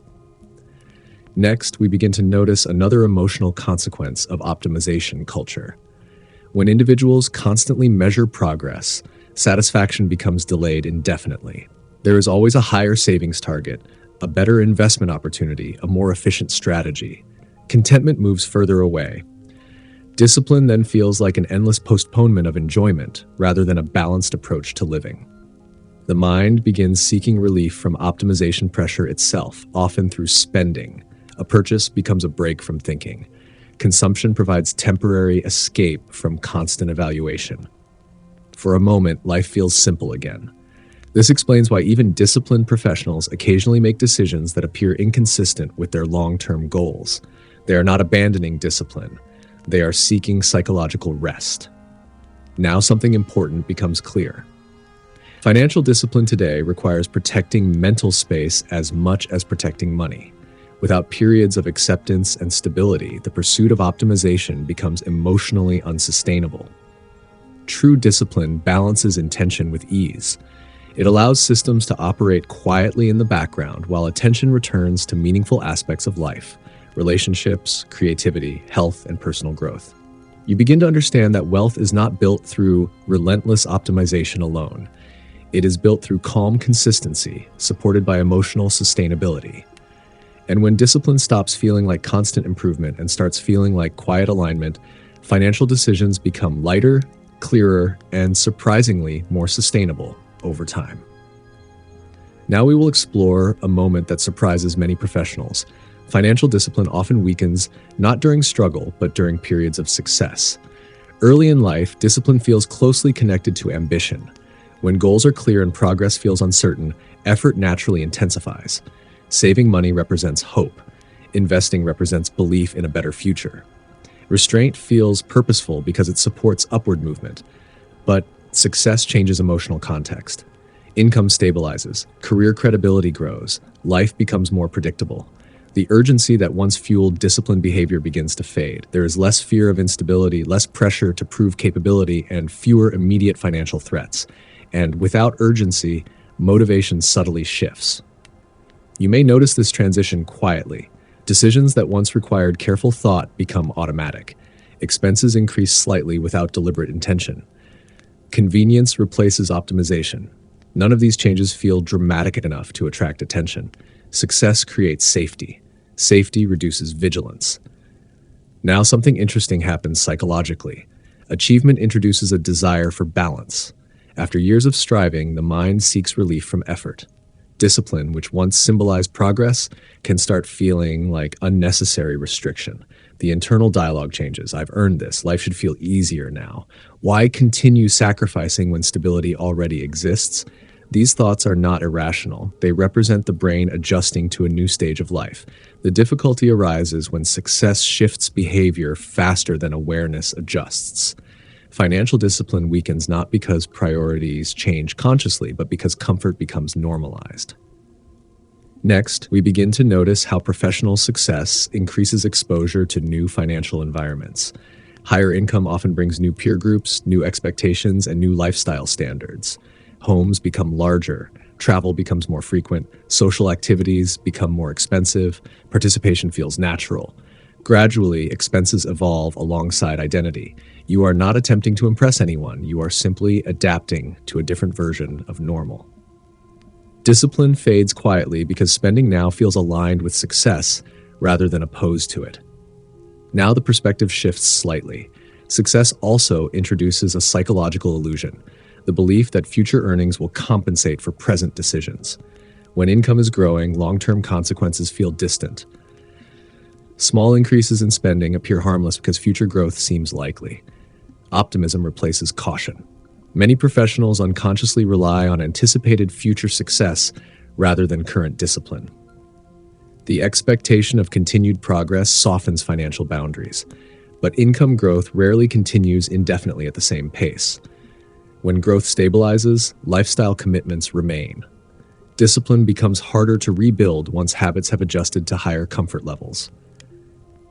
Next, we begin to notice another emotional consequence of optimization culture. When individuals constantly measure progress, satisfaction becomes delayed indefinitely. There is always a higher savings target, a better investment opportunity, a more efficient strategy. Contentment moves further away. Discipline then feels like an endless postponement of enjoyment rather than a balanced approach to living. The mind begins seeking relief from optimization pressure itself, often through spending. A purchase becomes a break from thinking. Consumption provides temporary escape from constant evaluation. For a moment, life feels simple again. This explains why even disciplined professionals occasionally make decisions that appear inconsistent with their long-term goals. They are not abandoning discipline. They are seeking psychological rest. Now something important becomes clear. Financial discipline today requires protecting mental space as much as protecting money. Without periods of acceptance and stability, the pursuit of optimization becomes emotionally unsustainable. True discipline balances intention with ease. It allows systems to operate quietly in the background while attention returns to meaningful aspects of life, relationships, creativity, health, and personal growth. You begin to understand that wealth is not built through relentless optimization alone. It is built through calm consistency, supported by emotional sustainability. And when discipline stops feeling like constant improvement and starts feeling like quiet alignment, financial decisions become lighter, clearer, and surprisingly more sustainable over time. Now we will explore a moment that surprises many professionals. Financial discipline often weakens not during struggle, but during periods of success. Early in life, discipline feels closely connected to ambition. When goals are clear and progress feels uncertain, effort naturally intensifies. Saving money represents hope. Investing represents belief in a better future. Restraint feels purposeful because it supports upward movement. But success changes emotional context. Income stabilizes, career credibility grows, life becomes more predictable. The urgency that once fueled disciplined behavior begins to fade. There is less fear of instability, less pressure to prove capability, and fewer immediate financial threats. And without urgency, motivation subtly shifts. You may notice this transition quietly. Decisions that once required careful thought become automatic. Expenses increase slightly without deliberate intention. Convenience replaces optimization. None of these changes feel dramatic enough to attract attention. Success creates safety. Safety reduces vigilance. Now something interesting happens psychologically. Achievement introduces a desire for balance. After years of striving, the mind seeks relief from effort. Discipline, which once symbolized progress, can start feeling like unnecessary restriction. The internal dialogue changes. I've earned this. Life should feel easier now. Why continue sacrificing when stability already exists? These thoughts are not irrational. They represent the brain adjusting to a new stage of life. The difficulty arises when success shifts behavior faster than awareness adjusts. Financial discipline weakens not because priorities change consciously, but because comfort becomes normalized. Next, we begin to notice how professional success increases exposure to new financial environments. Higher income often brings new peer groups, new expectations, and new lifestyle standards. Homes become larger, travel becomes more frequent, social activities become more expensive, participation feels natural. Gradually, expenses evolve alongside identity. You are not attempting to impress anyone, you are simply adapting to a different version of normal. Discipline fades quietly because spending now feels aligned with success rather than opposed to it. Now the perspective shifts slightly. Success also introduces a psychological illusion, the belief that future earnings will compensate for present decisions. When income is growing, long-term consequences feel distant. Small increases in spending appear harmless because future growth seems likely. Optimism replaces caution. Many professionals unconsciously rely on anticipated future success rather than current discipline. The expectation of continued progress softens financial boundaries, but income growth rarely continues indefinitely at the same pace. When growth stabilizes, lifestyle commitments remain. Discipline becomes harder to rebuild once habits have adjusted to higher comfort levels.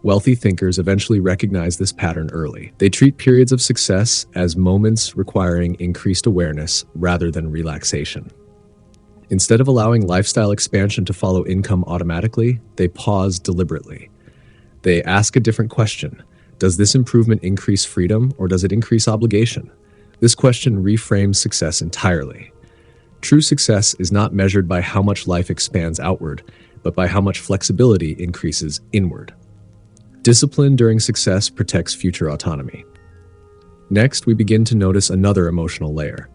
Wealthy thinkers eventually recognize this pattern early. They treat periods of success as moments requiring increased awareness rather than relaxation. Instead of allowing lifestyle expansion to follow income automatically, they pause deliberately. They ask a different question. Does this improvement increase freedom or does it increase obligation? This question reframes success entirely. True success is not measured by how much life expands outward, but by how much flexibility increases inward. Discipline during success protects future autonomy. Next, we begin to notice another emotional layer.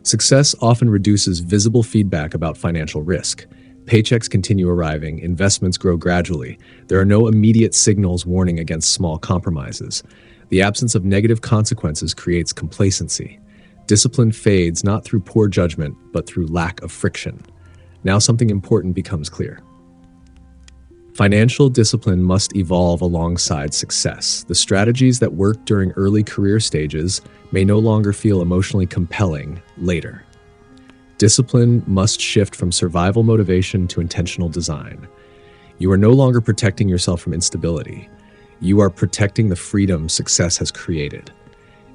Success often reduces visible feedback about financial risk. Paychecks continue arriving, investments grow gradually. There are no immediate signals warning against small compromises. The absence of negative consequences creates complacency. Discipline fades not through poor judgment, but through lack of friction. Now something important becomes clear. Financial discipline must evolve alongside success. The strategies that work during early career stages may no longer feel emotionally compelling later. Discipline must shift from survival motivation to intentional design. You are no longer protecting yourself from instability. You are protecting the freedom success has created.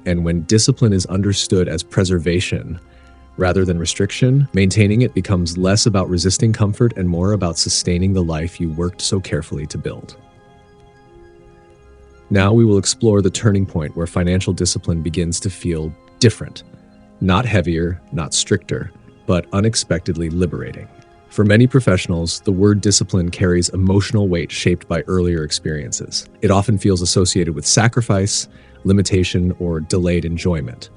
And when discipline is understood as preservation rather than restriction, maintaining it becomes less about resisting comfort and more about sustaining the life you worked so carefully to build. Now we will explore the turning point where financial discipline begins to feel different. Not heavier, not stricter, but unexpectedly liberating. For many professionals, the word discipline carries emotional weight shaped by earlier experiences. It often feels associated with sacrifice, limitation, or delayed enjoyment.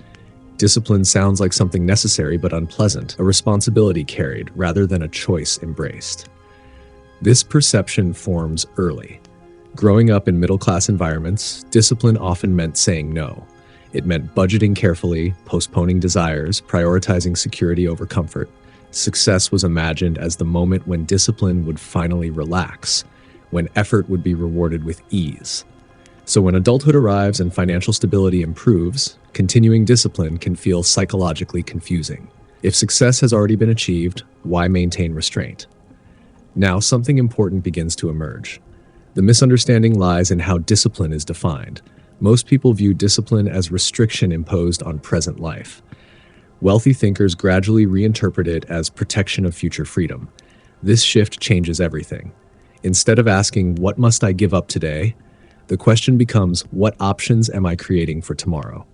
Discipline sounds like something necessary but unpleasant, a responsibility carried rather than a choice embraced. This perception forms early. Growing up in middle-class environments, discipline often meant saying no. It meant budgeting carefully, postponing desires, prioritizing security over comfort. Success was imagined as the moment when discipline would finally relax, when effort would be rewarded with ease. So when adulthood arrives and financial stability improves, continuing discipline can feel psychologically confusing. If success has already been achieved, why maintain restraint? Now something important begins to emerge. The misunderstanding lies in how discipline is defined. Most people view discipline as restriction imposed on present life. Wealthy thinkers gradually reinterpret it as protection of future freedom. This shift changes everything. Instead of asking, "What must I give up today?" the question becomes, "What options am I creating for tomorrow?"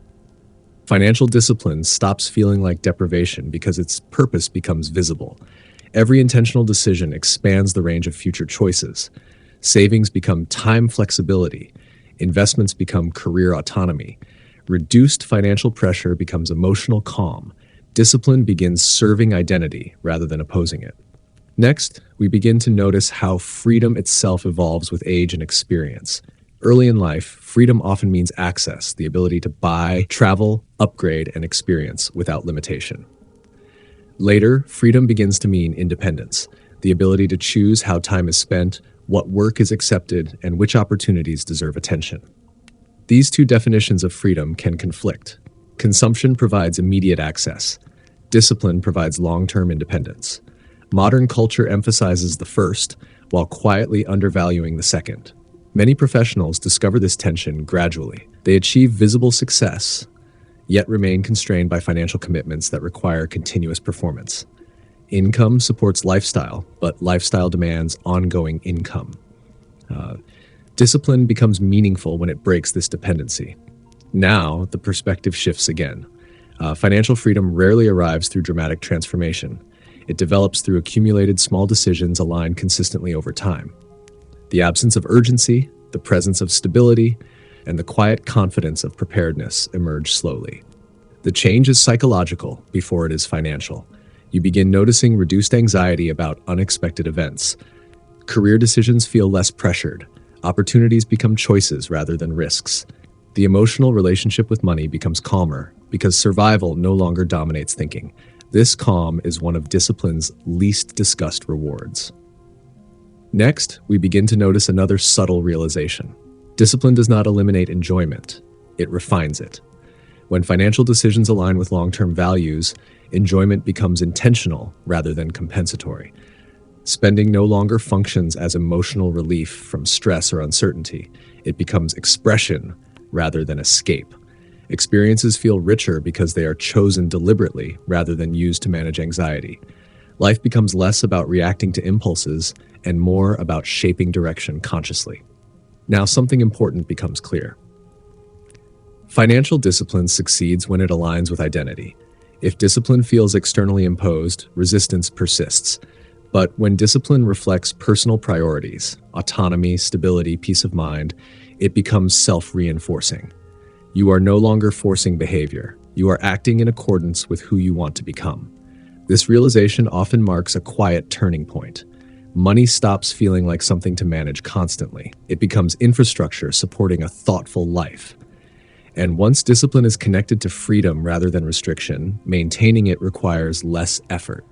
Financial discipline stops feeling like deprivation because its purpose becomes visible. Every intentional decision expands the range of future choices. Savings become time flexibility. Investments become career autonomy. Reduced financial pressure becomes emotional calm. Discipline begins serving identity rather than opposing it. Next, we begin to notice how freedom itself evolves with age and experience. Early in life, freedom often means access, the ability to buy, travel, upgrade, and experience without limitation. Later, freedom begins to mean independence, the ability to choose how time is spent, what work is accepted, and which opportunities deserve attention. These two definitions of freedom can conflict. Consumption provides immediate access. Discipline provides long-term independence. Modern culture emphasizes the first, while quietly undervaluing the second. Many professionals discover this tension gradually. They achieve visible success, yet remain constrained by financial commitments that require continuous performance. Income supports lifestyle, but lifestyle demands ongoing income. Discipline becomes meaningful when it breaks this dependency. Now, the perspective shifts again. Financial freedom rarely arrives through dramatic transformation. It develops through accumulated small decisions aligned consistently over time. The absence of urgency, the presence of stability, and the quiet confidence of preparedness emerge slowly. The change is psychological before it is financial. You begin noticing reduced anxiety about unexpected events. Career decisions feel less pressured. Opportunities become choices rather than risks. The emotional relationship with money becomes calmer because survival no longer dominates thinking. This calm is one of discipline's least discussed rewards. Next, we begin to notice another subtle realization. Discipline does not eliminate enjoyment, it refines it. When financial decisions align with long-term values, enjoyment becomes intentional rather than compensatory. Spending no longer functions as emotional relief from stress or uncertainty. It becomes expression rather than escape. Experiences feel richer because they are chosen deliberately rather than used to manage anxiety. Life becomes less about reacting to impulses and more about shaping direction consciously. Now, something important becomes clear. Financial discipline succeeds when it aligns with identity. If discipline feels externally imposed, resistance persists. But when discipline reflects personal priorities, autonomy, stability, peace of mind, it becomes self-reinforcing. You are no longer forcing behavior. You are acting in accordance with who you want to become. This realization often marks a quiet turning point. Money stops feeling like something to manage constantly. It becomes infrastructure supporting a thoughtful life. And once discipline is connected to freedom rather than restriction, maintaining it requires less effort.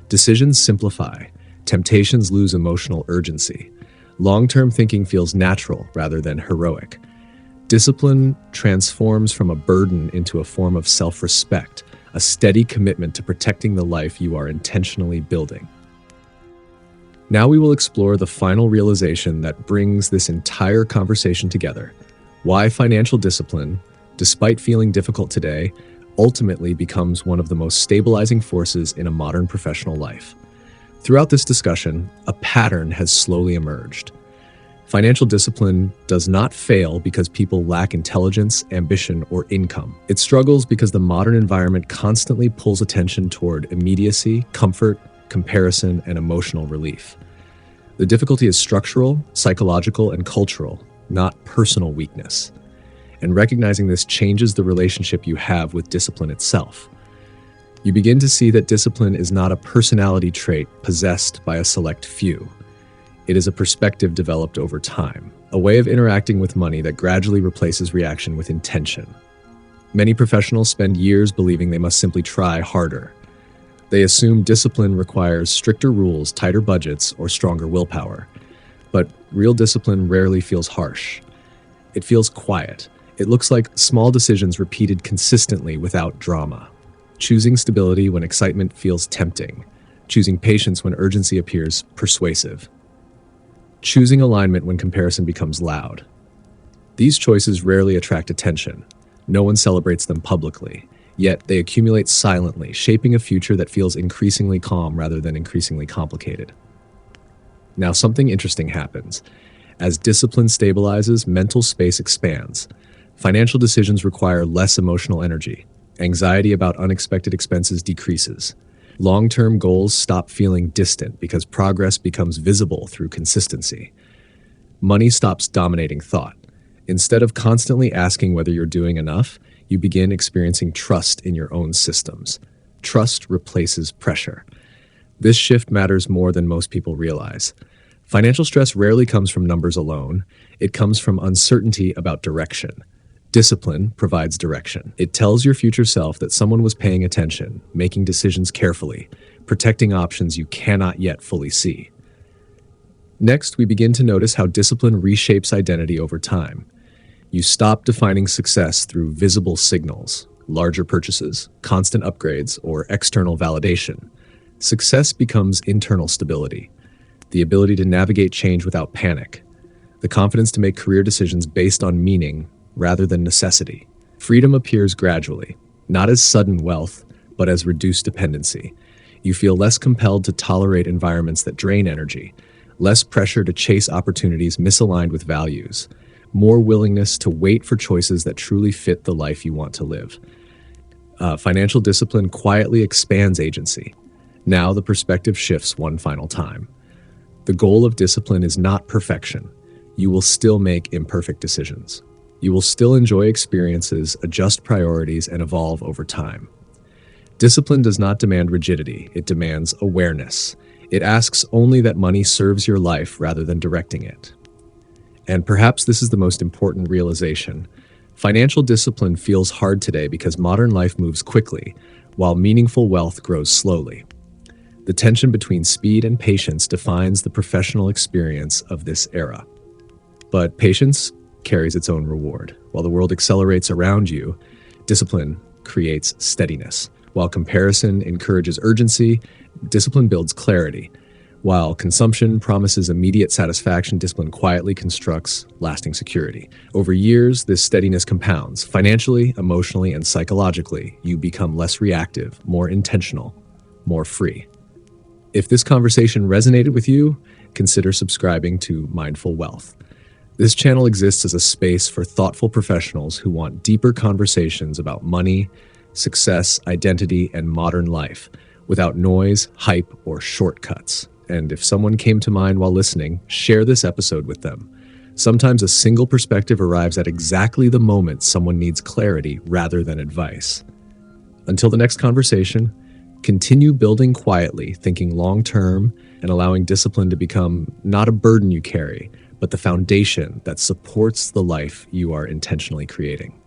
Decisions simplify. Temptations lose emotional urgency. Long-term thinking feels natural rather than heroic. Discipline transforms from a burden into a form of self-respect, a steady commitment to protecting the life you are intentionally building. Now we will explore the final realization that brings this entire conversation together: why financial discipline, despite feeling difficult today, ultimately becomes one of the most stabilizing forces in a modern professional life. Throughout this discussion, a pattern has slowly emerged. Financial discipline does not fail because people lack intelligence, ambition, or income. It struggles because the modern environment constantly pulls attention toward immediacy, comfort, comparison, and emotional relief. The difficulty is structural, psychological, and cultural, not personal weakness. And recognizing this changes the relationship you have with discipline itself. You begin to see that discipline is not a personality trait possessed by a select few. It is a perspective developed over time, a way of interacting with money that gradually replaces reaction with intention. Many professionals spend years believing they must simply try harder. They assume discipline requires stricter rules, tighter budgets, or stronger willpower. But real discipline rarely feels harsh. It feels quiet. It looks like small decisions repeated consistently without drama. Choosing stability when excitement feels tempting. Choosing patience when urgency appears persuasive. Choosing alignment when comparison becomes loud. These choices rarely attract attention. No one celebrates them publicly. Yet they accumulate silently, shaping a future that feels increasingly calm rather than increasingly complicated. Now, something interesting happens. As discipline stabilizes, mental space expands. Financial decisions require less emotional energy. Anxiety about unexpected expenses decreases. Long-term goals stop feeling distant because progress becomes visible through consistency. Money stops dominating thought. Instead of constantly asking whether you're doing enough, you begin experiencing trust in your own systems. Trust replaces pressure. This shift matters more than most people realize. Financial stress rarely comes from numbers alone. It comes from uncertainty about direction. Discipline provides direction. It tells your future self that someone was paying attention, making decisions carefully, protecting options you cannot yet fully see. Next, we begin to notice how discipline reshapes identity over time. You stop defining success through visible signals, larger purchases, constant upgrades, or external validation. Success becomes internal stability, the ability to navigate change without panic, the confidence to make career decisions based on meaning rather than necessity. Freedom appears gradually, not as sudden wealth, but as reduced dependency. You feel less compelled to tolerate environments that drain energy, less pressure to chase opportunities misaligned with values, more willingness to wait for choices that truly fit the life you want to live. Financial discipline quietly expands agency. Now the perspective shifts one final time. The goal of discipline is not perfection. You will still make imperfect decisions. You will still enjoy experiences, adjust priorities, and evolve over time. Discipline does not demand rigidity, it demands awareness. It asks only that money serves your life rather than directing it. And perhaps this is the most important realization. Financial discipline feels hard today because modern life moves quickly, while meaningful wealth grows slowly. The tension between speed and patience defines the professional experience of this era. But patience carries its own reward. While the world accelerates around you, Discipline creates steadiness. While comparison encourages urgency, discipline builds clarity. While consumption promises immediate satisfaction, discipline quietly constructs lasting security. Over years, this steadiness compounds. Financially, emotionally, and psychologically, you become less reactive, more intentional, more free. If this conversation resonated with you, consider subscribing to Mindful Wealth. This channel exists as a space for thoughtful professionals who want deeper conversations about money, success, identity, and modern life, without noise, hype, or shortcuts. And if someone came to mind while listening, share this episode with them. Sometimes a single perspective arrives at exactly the moment someone needs clarity rather than advice. Until the next conversation, continue building quietly, thinking long-term, and allowing discipline to become not a burden you carry, but the foundation that supports the life you are intentionally creating.